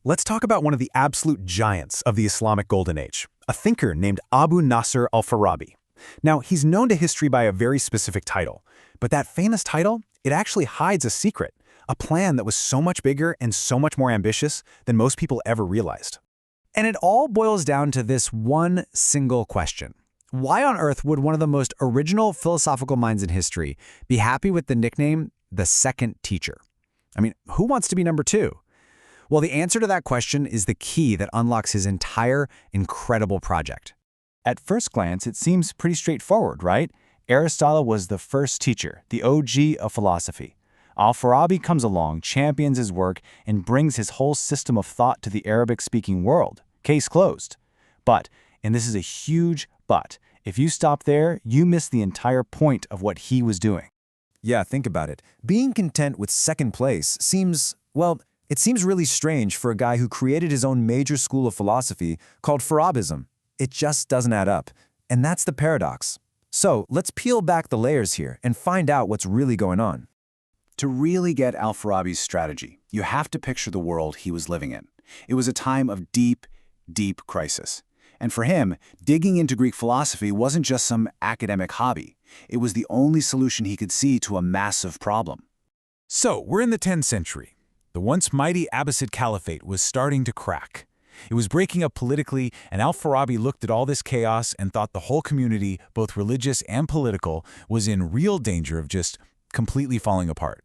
Let's talk about one of the absolute giants of the Islamic Golden Age, a thinker named Abu Nasr al-Farabi. Now, he's known to history by a very specific title, but that famous title, it actually hides a secret, a plan that was so much bigger and so much more ambitious than most people ever realized. And it all boils down to this one single question. Why on earth would one of the most original philosophical minds in history be happy with the nickname the second teacher? I mean, who wants to be number two? Well, the answer to that question is the key that unlocks his entire incredible project. At first glance, it seems pretty straightforward, right? Aristotle was the first teacher, the OG of philosophy. Al-Farabi comes along, champions his work, and brings his whole system of thought to the Arabic-speaking world. Case closed. But, and this is a huge but, if you stop there, you miss the entire point of what he was doing. Yeah, think about it. Being content with second place seems, well, it seems really strange for a guy who created his own major school of philosophy called Farabism. It just doesn't add up. And that's the paradox. So let's peel back the layers here and find out what's really going on. To really get Al-Farabi's strategy, you have to picture the world he was living in. It was a time of deep, deep crisis. And for him, digging into Greek philosophy wasn't just some academic hobby. It was the only solution he could see to a massive problem. So, we're in the 10th century. The once mighty Abbasid Caliphate was starting to crack. It was breaking up politically, and Al-Farabi looked at all this chaos and thought the whole community, both religious and political, was in real danger of just completely falling apart.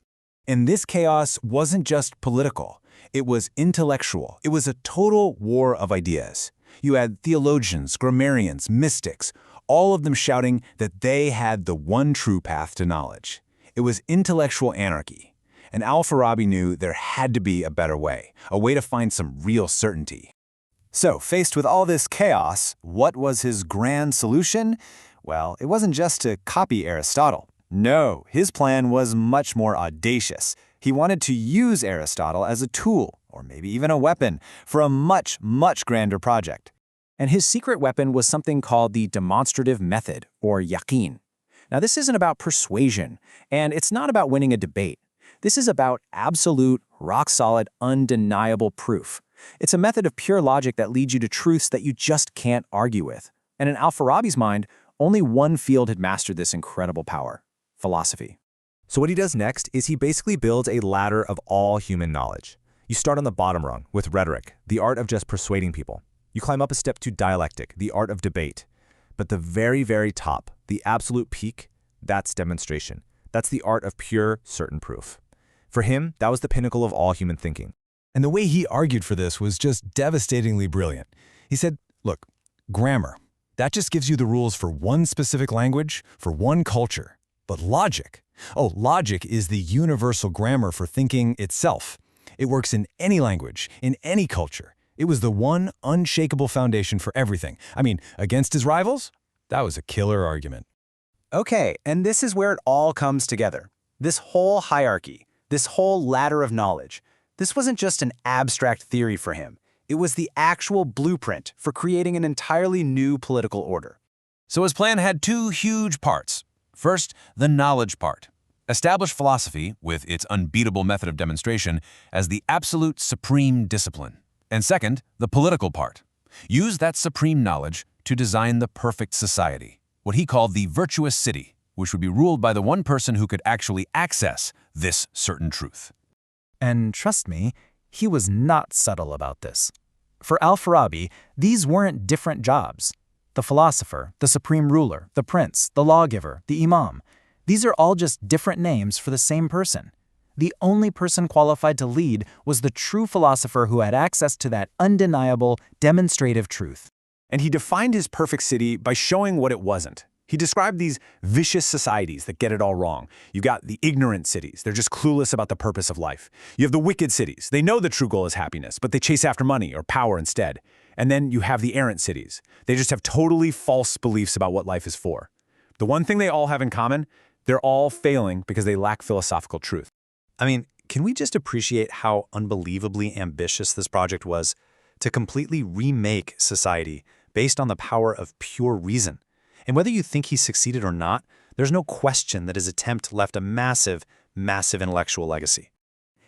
And this chaos wasn't just political. It was intellectual. It was a total war of ideas. You had theologians, grammarians, mystics, all of them shouting that they had the one true path to knowledge. It was intellectual anarchy. And Al-Farabi knew there had to be a better way, a way to find some real certainty. So, faced with all this chaos, what was his grand solution? Well, it wasn't just to copy Aristotle. No, his plan was much more audacious. He wanted to use Aristotle as a tool, or maybe even a weapon, for a much, much grander project. And his secret weapon was something called the demonstrative method, or yaqeen. Now, this isn't about persuasion, and it's not about winning a debate. This is about absolute, rock-solid, undeniable proof. It's a method of pure logic that leads you to truths that you just can't argue with. And in Al-Farabi's mind, only one field had mastered this incredible power: philosophy. So what he does next is he basically builds a ladder of all human knowledge. You start on the bottom rung with rhetoric, the art of just persuading people. You climb up a step to dialectic, the art of debate. But the very, very top, the absolute peak, that's demonstration. That's the art of pure, certain proof. For him, that was the pinnacle of all human thinking. And the way he argued for this was just devastatingly brilliant. He said, look, grammar, that just gives you the rules for one specific language, for one culture. But logic, logic is the universal grammar for thinking itself. It works in any language, in any culture. It was the one unshakable foundation for everything. I mean, against his rivals, that was a killer argument. Okay, and this is where it all comes together. This whole hierarchy, this whole ladder of knowledge. This wasn't just an abstract theory for him. It was the actual blueprint for creating an entirely new political order. So his plan had two huge parts. First, the knowledge part. Establish philosophy, with its unbeatable method of demonstration, as the absolute supreme discipline. And second, the political part. Use that supreme knowledge to design the perfect society, what he called the virtuous city, which would be ruled by the one person who could actually access this certain truth. And trust me, he was not subtle about this. For Al-Farabi, these weren't different jobs. The philosopher, the supreme ruler, the prince, the lawgiver, the imam. These are all just different names for the same person. The only person qualified to lead was the true philosopher who had access to that undeniable, demonstrative truth. And he defined his perfect city by showing what it wasn't. He described these vicious societies that get it all wrong. You got the ignorant cities. They're just clueless about the purpose of life. You have the wicked cities. They know the true goal is happiness, but they chase after money or power instead. And then you have the errant cities. They just have totally false beliefs about what life is for. The one thing they all have in common, they're all failing because they lack philosophical truth. I mean, can we just appreciate how unbelievably ambitious this project was to completely remake society based on the power of pure reason? And whether you think he succeeded or not, there's no question that his attempt left a massive, massive intellectual legacy.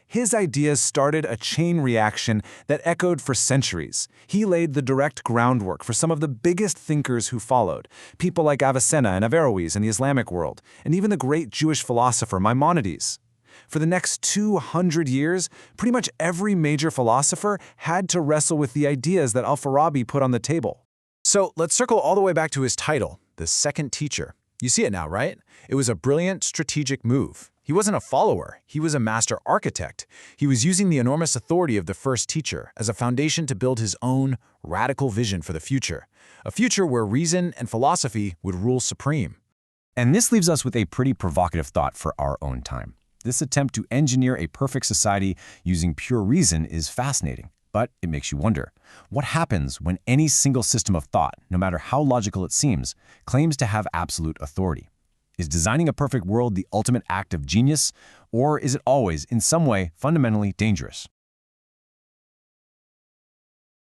His ideas started a chain reaction that echoed for centuries. He laid the direct groundwork for some of the biggest thinkers who followed, people like Avicenna and Averroes in the Islamic world, and even the great Jewish philosopher Maimonides. For the next 200 years, pretty much every major philosopher had to wrestle with the ideas that Al-Farabi put on the table. So let's circle all the way back to his title, the second teacher. You see it now, right? It was a brilliant strategic move. He wasn't a follower, he was a master architect. He was using the enormous authority of the first teacher as a foundation to build his own radical vision for the future. A future where reason and philosophy would rule supreme. And this leaves us with a pretty provocative thought for our own time. This attempt to engineer a perfect society using pure reason is fascinating, but it makes you wonder, what happens when any single system of thought, no matter how logical it seems, claims to have absolute authority? Is designing a perfect world the ultimate act of genius, or is it always, in some way, fundamentally dangerous?